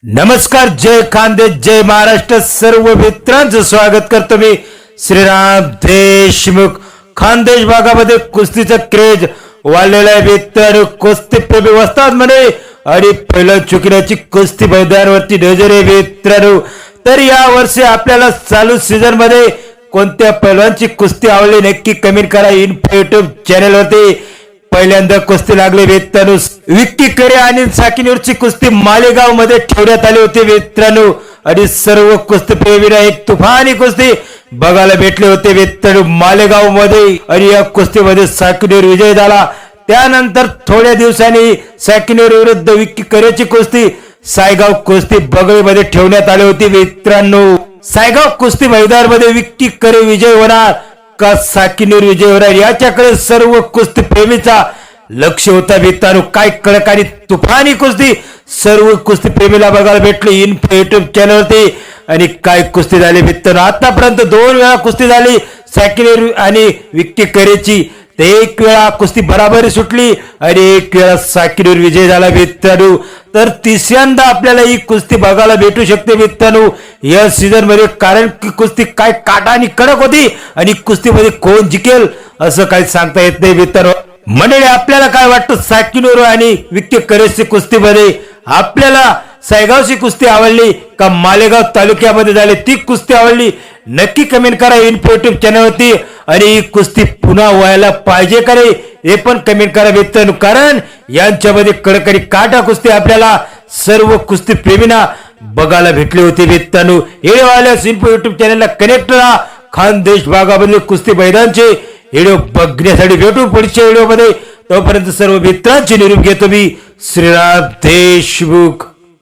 नमस्कार, जय खानदेश, जय महाराष्ट्र. सर्व मित्रांचं स्वागत करतो मी श्रीराम देशमुख. खानदेश भागामध्ये कुस्तीचा क्रेज वाढलेला आहे मित्रांनो. कुस्ती प्रेमी वस्ताद म्हणे आणि पहिलं चुकण्याची कुस्ती मैदानावरती नजर आहे मित्रांनो. तर या वर्षी आपल्याला चालू सीझन मध्ये कोणत्या पैलवानची कुस्ती आवडली नक्की कमेंट करा. युट्यूब चॅनल वरती पहिल्यांदा कुस्ती लागली मित्रांनो. विक्की करे आणि साकिनूरची कुस्ती मालेगाव मध्ये ठेवण्यात आली होती मित्रांनो. आणि सर्व कुस्ती प्रेमींना एक तुफानी कुस्ती बघायला भेटले होते मित्रांनो मालेगाव मध्ये. आणि या कुस्तीमध्ये साकिनूर विजय झाला. त्यानंतर थोड्या दिवसांनी साकिनूर विरुद्ध विक्की करेची कुस्ती सायगाव कुस्ती बगळीमध्ये ठेवण्यात आली होती मित्रांनो. सायगाव कुस्ती मैदानामध्ये विक्की करे विजय होणार का साकिनूर विजय होणार याच्याकडे सर्व कुस्ती प्रेमीचा लक्ष होता मित्रांनो. काय कडक आणि तुफानी कुस्ती सर्व कुस्ती प्रेमीला बघायला भेटली युट्यूब चॅनलवरती. आणि काय कुस्ती झाली मित्रांनो. आतापर्यंत 2 वेळा कुस्ती झाली साकिनूर आणि विक्की करेची. एक वेळा कुस्ती बराबरी सुटली आणि एक वेळा साकिनूर विजय झाला मित्रांनो. तर तिसऱ्यांदा आपल्याला ही कुस्ती बघायला भेटू शकते मित्रांनो या सीझन मध्ये. कारण की कुस्ती काय काटा आणि कडक होती आणि कुस्तीमध्ये कोण जिंकेल असं काही सांगता येत नाही मित्रांनो. मंडळी, आपल्याला काय वाटतं साकिनूर आणि विक्की करेची कुस्तीमध्ये आपल्याला सायगावची कुस्ती आवडली का मालेगाव तालुक्यामध्ये झाली ती कुस्ती आवडली नक्की कमेंट करा युट्यूब चॅनलवरती. आणि ही कुस्ती पुन्हा व्हायला पाहिजे का नाही हे पण कमेंट करा मित्रांनो. कारण यांच्यामध्ये कडक आणि काटा कुस्ती आपल्याला सर्व कुस्ती प्रेमींना बघायला भेटली होती मित्रांनो. हे वाल्यास युट्यूब चॅनलला कनेक्ट राहा. खानदेश भागामधील कुस्ती मैदानचे व्हिडिओ बघण्यासाठी भेटू पुढच्या व्हिडिओमध्ये. तोपर्यंत सर्व मित्रांचे निरोप घेतो मी श्रीराम देशमुख.